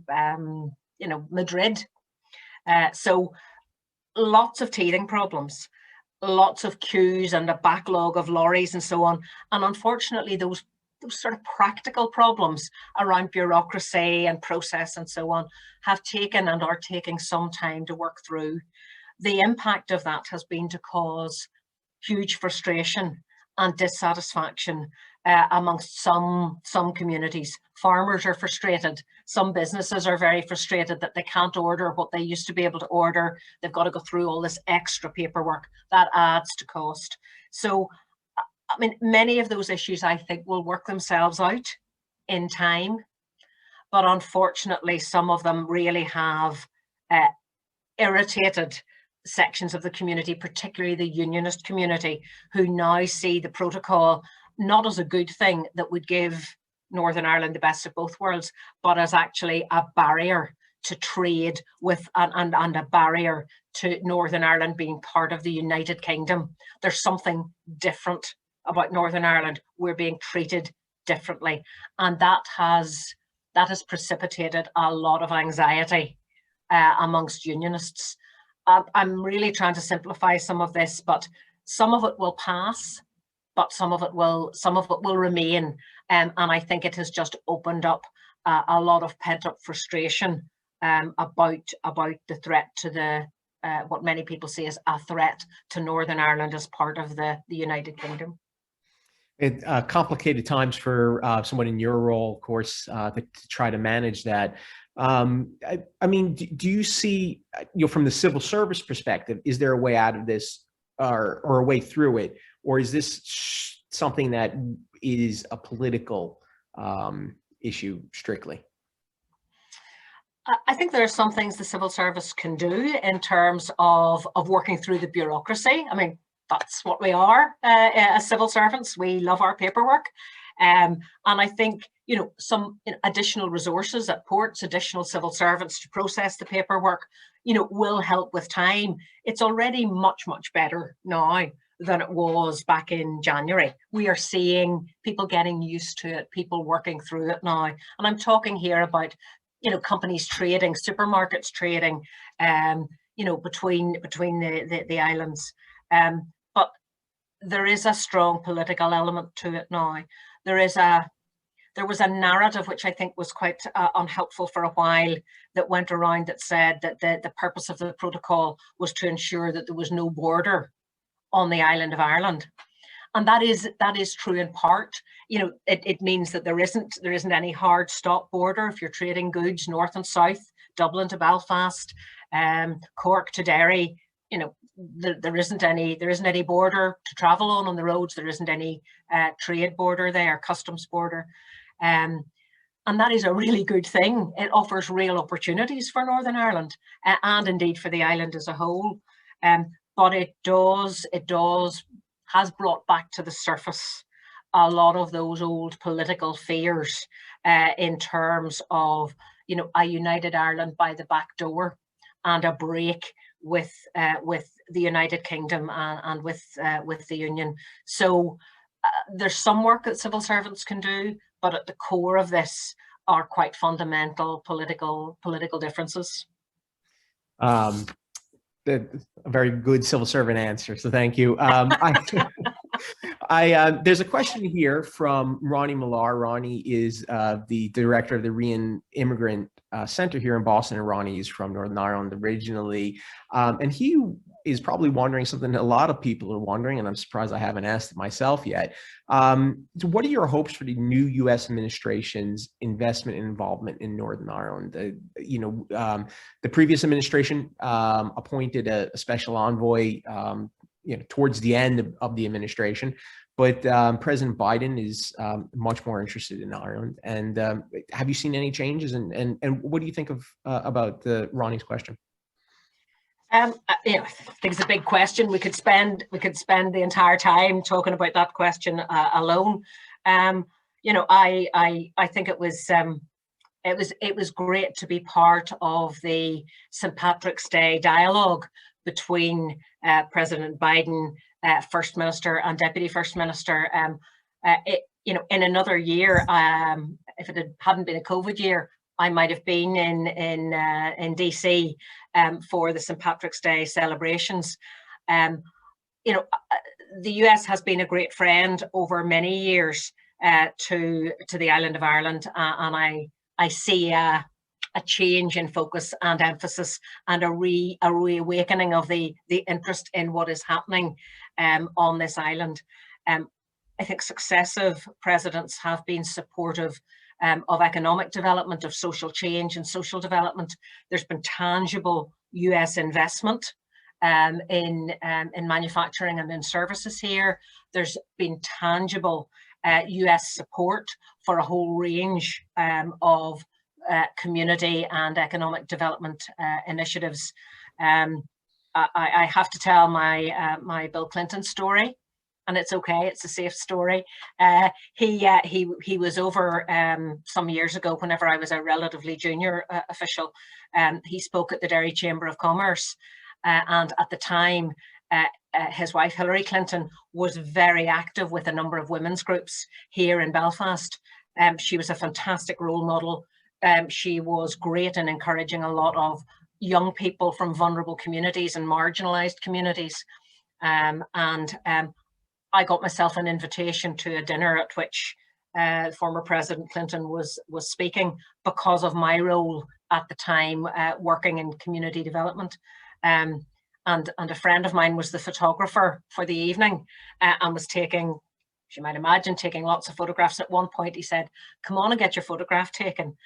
Madrid. So lots of teething problems, lots of queues and a backlog of lorries and so on. And unfortunately, those sort of practical problems around bureaucracy and process and so on have taken and are taking some time to work through. The impact of that has been to cause huge frustration and dissatisfaction amongst some communities. Farmers are frustrated. Some businesses are very frustrated that they can't order what they used to be able to order. They've got to go through all this extra paperwork that adds to cost. So, I mean, many of those issues, I think, will work themselves out in time, but unfortunately, some of them really have irritated sections of the community, particularly the unionist community, who now see the protocol not as a good thing that would give Northern Ireland the best of both worlds, but as actually a barrier to trade with and a barrier to Northern Ireland being part of the United Kingdom. There's something different about Northern Ireland. We're being treated differently, and that has precipitated a lot of anxiety amongst unionists. I'm really trying to simplify some of this, but some of it will pass, but some of it will remain, and I think it has just opened up a lot of pent-up frustration about the threat to the what many people see as a threat to Northern Ireland as part of the United Kingdom. Complicated times for someone in your role, of course, to try to manage that. I mean, do you see, from the civil service perspective, is there a way out of this, or a way through it, or is this something that is a political issue strictly? I think there are some things the civil service can do in terms of working through the bureaucracy. I mean, that's what we are as civil servants. We love our paperwork. And I think, some additional resources at ports, additional civil servants to process the paperwork, will help with time. It's already much, much better now than it was back in January. We are seeing people getting used to it, people working through it now. And I'm talking here about, companies trading, supermarkets trading, between the islands. But there is a strong political element to it now. There was a narrative which I think was quite unhelpful for a while, that went around that said that the purpose of the protocol was to ensure that there was no border on the island of Ireland. And that is true in part. It means that there isn't any hard stop border if you're trading goods north and south, Dublin to Belfast, Cork to Derry. There isn't any border to travel on the roads. There isn't any trade border there, customs border. And that is a really good thing. It offers real opportunities for Northern Ireland and indeed for the island as a whole. But it has brought back to the surface a lot of those old political fears in terms of, a united Ireland by the back door and a break with the United Kingdom and with the Union. So there's some work that civil servants can do, but at the core of this are quite fundamental political differences. a very good civil servant answer, so thank you. There's a question here from Ronnie Millar. Ronnie is the director of the Re-Immigrant Center here in Boston, and Ronnie is from Northern Ireland originally. And he is probably wondering something that a lot of people are wondering, and I'm surprised I haven't asked it myself yet. So what are your hopes for the new U.S. administration's investment and involvement in Northern Ireland? The previous administration appointed a special envoy towards the end of the administration, but President Biden is much more interested in Ireland. And have you seen any changes? And what do you think of about Ronnie's question? I think it's a big question. We could spend the entire time talking about that question alone. I think it was great to be part of the St. Patrick's Day dialogue between President Biden, First Minister, and Deputy First Minister. In another year, if it hadn't been a COVID year, I might have been in DC for the St. Patrick's Day celebrations. The US has been a great friend over many years to the island of Ireland, and I see a change in focus and emphasis, and a reawakening of the interest in what is happening on this island. I think successive presidents have been supportive of economic development, of social change and social development. There's been tangible US investment in manufacturing and in services here. There's been tangible US support for a whole range of community and economic development initiatives. I have to tell my Bill Clinton story, and it's okay, it's a safe story. He was over some years ago, whenever I was a relatively junior official. He spoke at the Derry Chamber of Commerce, and at the time his wife Hillary Clinton was very active with a number of women's groups here in Belfast. She was a fantastic role model. She was great in encouraging a lot of young people from vulnerable communities and marginalized communities. I got myself an invitation to a dinner at which former President Clinton was speaking, because of my role at the time working in community development. And a friend of mine was the photographer for the evening, and was taking, as you might imagine, taking lots of photographs. At one point he said, "Come on and get your photograph taken."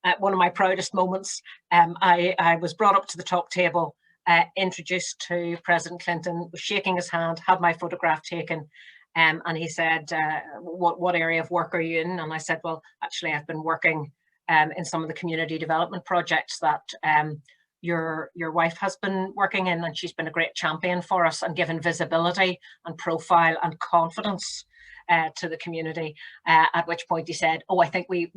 At one of my proudest moments, I was brought up to the top table, introduced to President Clinton, was shaking his hand, had my photograph taken, and he said, what area of work are you in? And I said, well, actually, I've been working in some of the community development projects that your wife has been working in, and she's been a great champion for us and given visibility and profile and confidence to the community. At which point he said, oh, I think we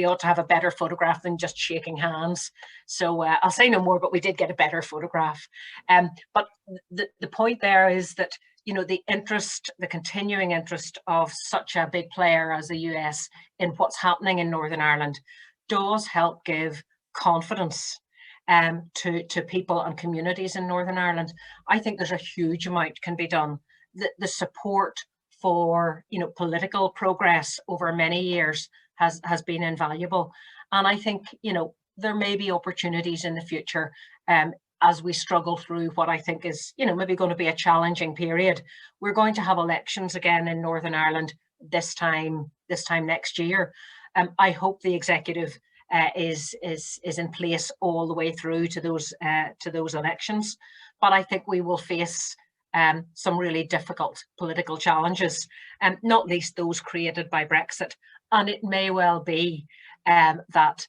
ought to have a better photograph than just shaking hands. So I'll say no more, but we did get a better photograph. But the point there is that, the interest, the continuing interest of such a big player as the US in what's happening in Northern Ireland does help give confidence to people and communities in Northern Ireland. I think there's a huge amount can be done. The support for political progress over many years has been invaluable, and I think there may be opportunities in the future as we struggle through what I think is maybe going to be a challenging period. We're going to have elections again in Northern Ireland this time next year. I hope the executive is in place all the way through to those elections, but I think we will face some really difficult political challenges, not least those created by Brexit. And it may well be that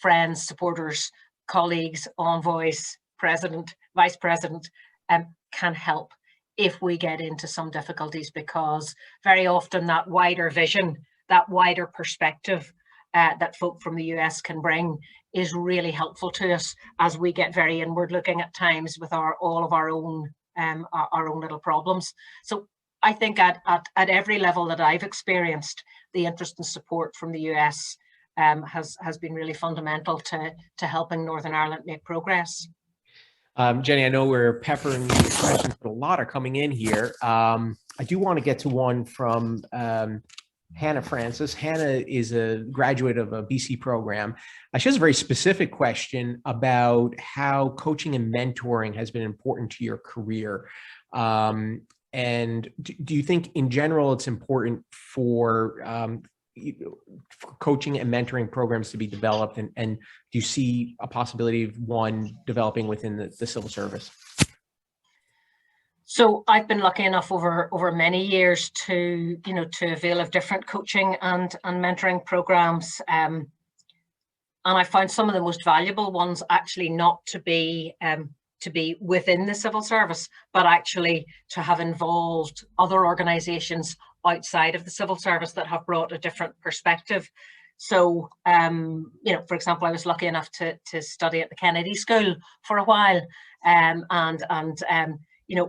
friends, supporters, colleagues, envoys, president, vice president can help if we get into some difficulties, because very often that wider vision, that wider perspective that folk from the US can bring is really helpful to us as we get very inward looking at times with all of our own little problems. So I think at every level that I've experienced, the interest and support from the US has been really fundamental to helping Northern Ireland make progress. Jenny, I know we're peppering you with questions, but a lot are coming in here. I do want to get to one from Hannah Francis. Hannah is a graduate of a BC program. She has a very specific question about how coaching and mentoring has been important to your career. And do you think in general it's important for coaching and mentoring programs to be developed, and do you see a possibility of one developing within the civil service? So I've been lucky enough over many years to avail of different coaching and mentoring programs, and I found some of the most valuable ones actually not to be within the civil service, but actually to have involved other organisations outside of the civil service that have brought a different perspective. So, for example, I was lucky enough to study at the Kennedy School for a while, and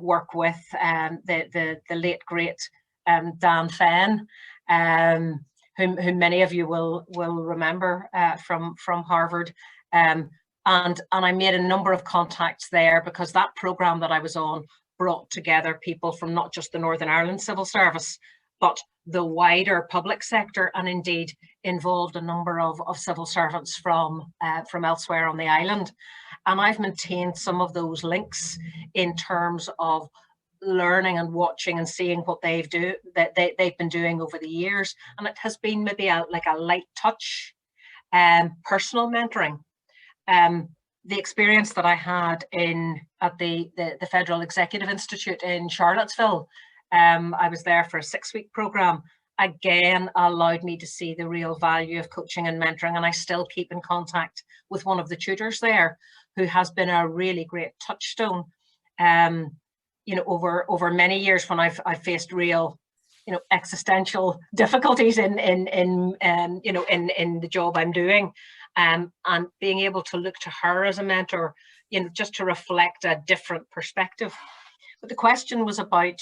work with the late great Dan Fenn, whom many of you will remember from Harvard. And I made a number of contacts there because that programme that I was on brought together people from not just the Northern Ireland Civil Service, but the wider public sector, and indeed involved a number of civil servants from elsewhere on the island. And I've maintained some of those links in terms of learning and watching and seeing what they've been doing over the years. And it has been maybe like a light touch, personal mentoring. The experience that I had at the Federal Executive Institute in Charlottesville, I was there for a 6-week program, again allowed me to see the real value of coaching and mentoring. And I still keep in contact with one of the tutors there, who has been a really great touchstone, over many years when I've faced real, existential difficulties in the job I'm doing. And being able to look to her as a mentor, just to reflect a different perspective. But the question was about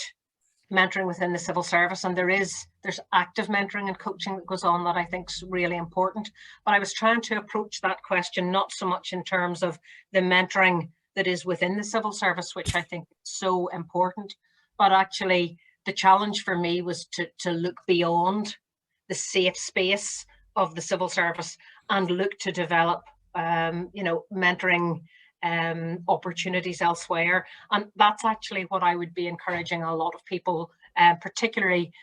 mentoring within the civil service, and there's active mentoring and coaching that goes on that I think is really important. But I was trying to approach that question not so much in terms of the mentoring that is within the civil service, which I think is so important, but actually the challenge for me was to look beyond the safe space of the civil service and look to develop mentoring opportunities elsewhere. And that's actually what I would be encouraging a lot of people, particularly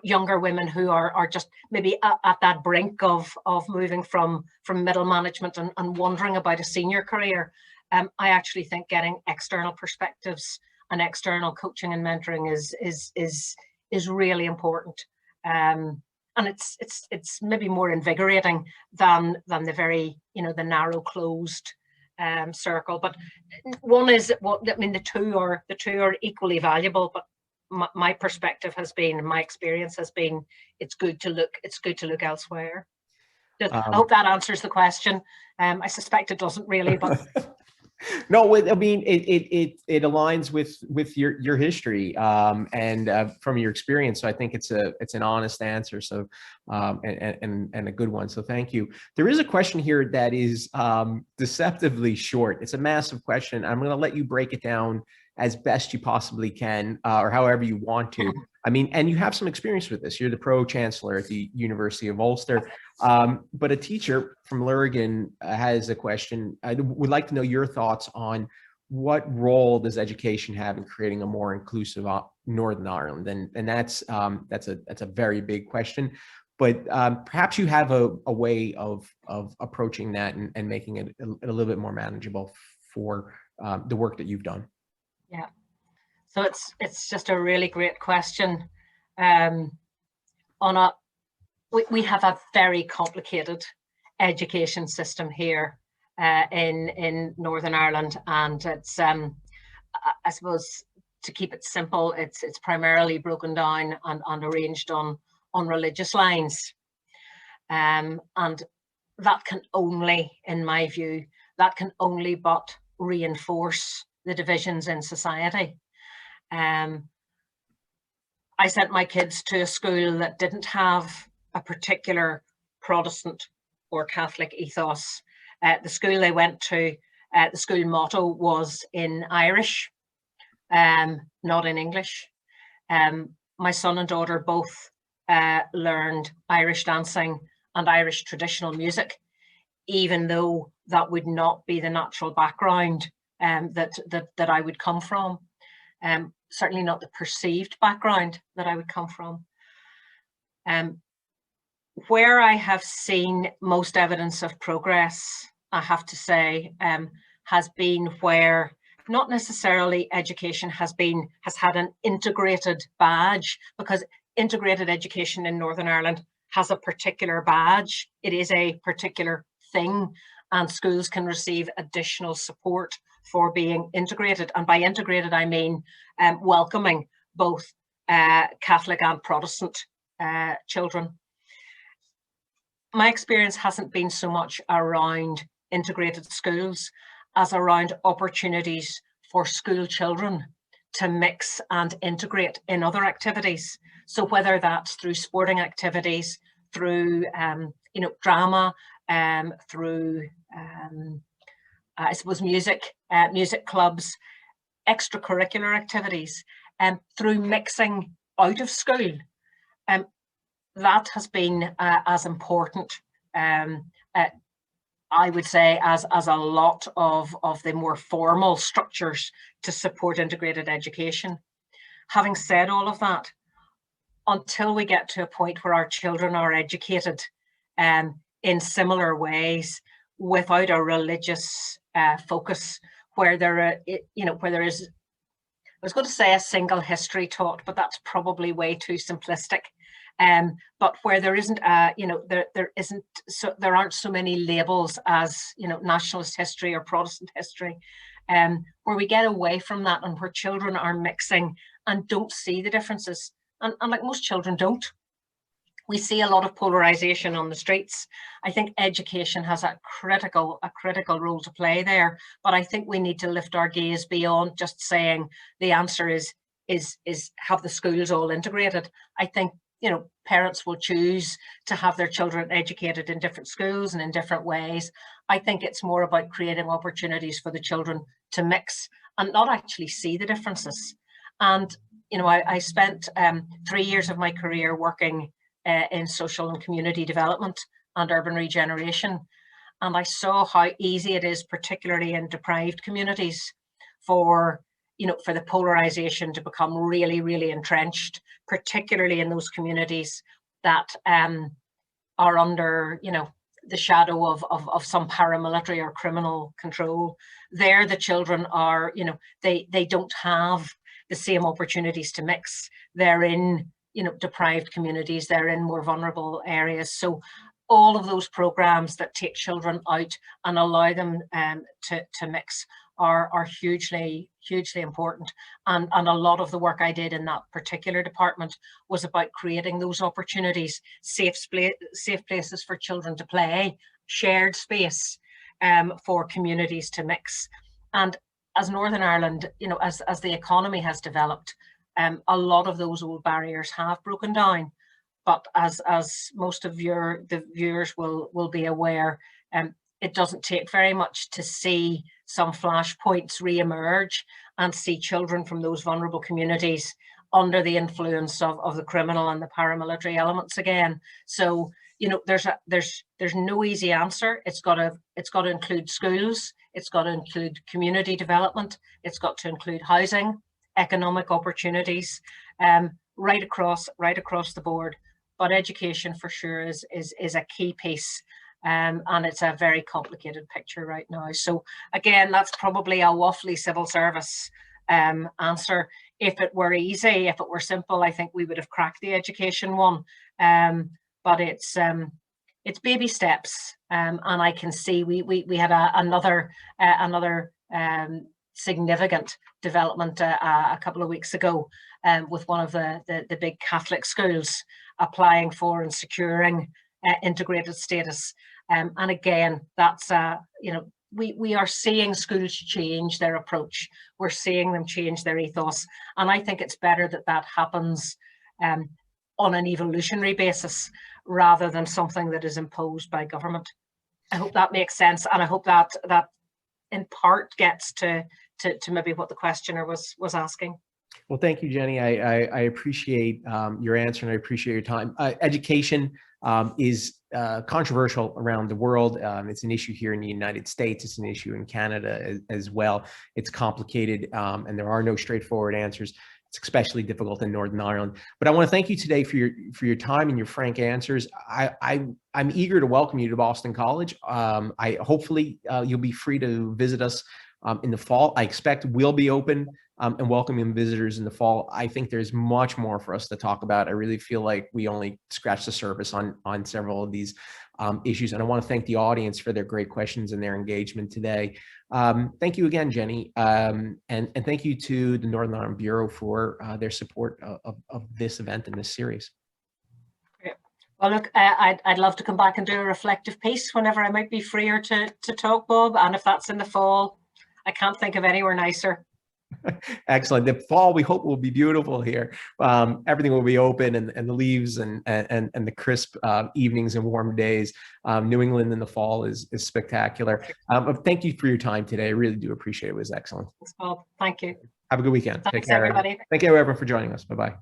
younger women who are just maybe at that brink of moving from middle management and wondering about a senior career. I actually think getting external perspectives and external coaching and mentoring is really important. And it's maybe more invigorating than the very the narrow closed circle. But the two are equally valuable. But my perspective has been, my experience has been, it's good to look elsewhere. I hope that answers the question. I suspect it doesn't really, but. No, I mean it aligns with your history and from your experience. So I think it's an honest answer. So and a good one. So thank you. There is a question here that is deceptively short. It's a massive question. I'm going to let you break it down as best you possibly can, or however you want to. I mean, and you have some experience with this. You're the pro chancellor at the University of Ulster. But a teacher from Lurgan has a question. I would like to know your thoughts on what role does education have in creating a more inclusive Northern Ireland, and that's a very big question. But perhaps you have a way of approaching that and making it a little bit more manageable for the work that you've done. Yeah, so it's just a really great question. We have a very complicated education system here in Northern Ireland, and it's I suppose, to keep it simple, it's primarily broken down and arranged on religious lines, and that can only, in my view, but reinforce the divisions in society. I sent my kids to a school that didn't have a particular Protestant or Catholic ethos. The school they went to The school motto was in Irish, not in English. My son and daughter both learned Irish dancing and Irish traditional music, even though that would not be the natural background that I would come from. Certainly not the perceived background that I would come from. Where I have seen most evidence of progress, I have to say, has been where not necessarily education has had an integrated badge, because integrated education in Northern Ireland has a particular badge. It is a particular thing, and schools can receive additional support for being integrated. And by integrated, I mean welcoming both Catholic and Protestant children. My experience hasn't been so much around integrated schools as around opportunities for school children to mix and integrate in other activities. So whether that's through sporting activities, through drama, through I suppose music clubs, extracurricular activities, through mixing out of school. That has been as important, I would say, as a lot of the more formal structures to support integrated education. Having said all of that, until we get to a point where our children are educated in similar ways, without a religious focus, where there is, I was going to say a single history taught, but that's probably way too simplistic. But where there isn't, there aren't so many labels as, nationalist history or Protestant history, where we get away from that and where children are mixing and don't see the differences. And like most children don't. We see a lot of polarization on the streets. I think education has a critical role to play there. But I think we need to lift our gaze beyond just saying the answer is have the schools all integrated. I think parents will choose to have their children educated in different schools and in different ways. I think it's more about creating opportunities for the children to mix and not actually see the differences. And, I spent 3 years of my career working in social and community development and urban regeneration. And I saw how easy it is, particularly in deprived communities, for the polarization to become really, really entrenched, particularly in those communities that are under, the shadow of some paramilitary or criminal control. There, the children are, they don't have the same opportunities to mix. They're in, deprived communities, they're in more vulnerable areas. So all of those programs that take children out and allow them to mix are hugely important. And a lot of the work I did in that particular department was about creating those opportunities, safe places for children to play, shared space for communities to mix. And as Northern Ireland, as the economy has developed, a lot of those old barriers have broken down. But as most of the viewers will be aware, it doesn't take very much to see some flashpoints re-emerge and see children from those vulnerable communities under the influence of the criminal and the paramilitary elements again. So there's no easy answer. It's got to include schools. It's got to include community development. It's got to include housing, economic opportunities, right across the board. But education for sure is a key piece. And it's a very complicated picture right now. So again, that's probably a waffly civil service answer. If it were easy, if it were simple, I think we would have cracked the education one. But it's baby steps, and I can see we had another significant development a couple of weeks ago with one of the big Catholic schools applying for and securing integrated status. And again, that's we are seeing schools change their approach. We're seeing them change their ethos, and I think it's better that happens on an evolutionary basis rather than something that is imposed by government. I hope that makes sense, and I hope that in part gets to maybe what the questioner was asking. Well, thank you, Jenny. I appreciate your answer, and I appreciate your time. Education is controversial around the world. It's an issue here in the United States. It's an issue in Canada as well. It's complicated, and there are no straightforward answers. It's especially difficult in Northern Ireland. But I want to thank you today for your time and your frank answers. I'm eager to welcome you to Boston College. Hopefully you'll be free to visit us in the fall. I expect we'll be open and welcoming visitors in the fall. I think there's much more for us to talk about. I really feel like we only scratched the surface on several of these issues. And I want to thank the audience for their great questions and their engagement today. Thank you again, Jenny. And thank you to the Northern Ireland Bureau for their support of this event and this series. Great. Well, look, I'd love to come back and do a reflective piece whenever I might be freer to talk, Bob. And if that's in the fall, I can't think of anywhere nicer. Excellent. The fall, we hope, will be beautiful here. Everything will be open, and the leaves and the crisp evenings and warm days. New England in the fall is spectacular. Thank you for your time today. I really do appreciate it. It was excellent. Thanks, Bob. Thank you. Have a good weekend. Thanks, take care, everybody. Thank you, everyone, for joining us. Bye-bye.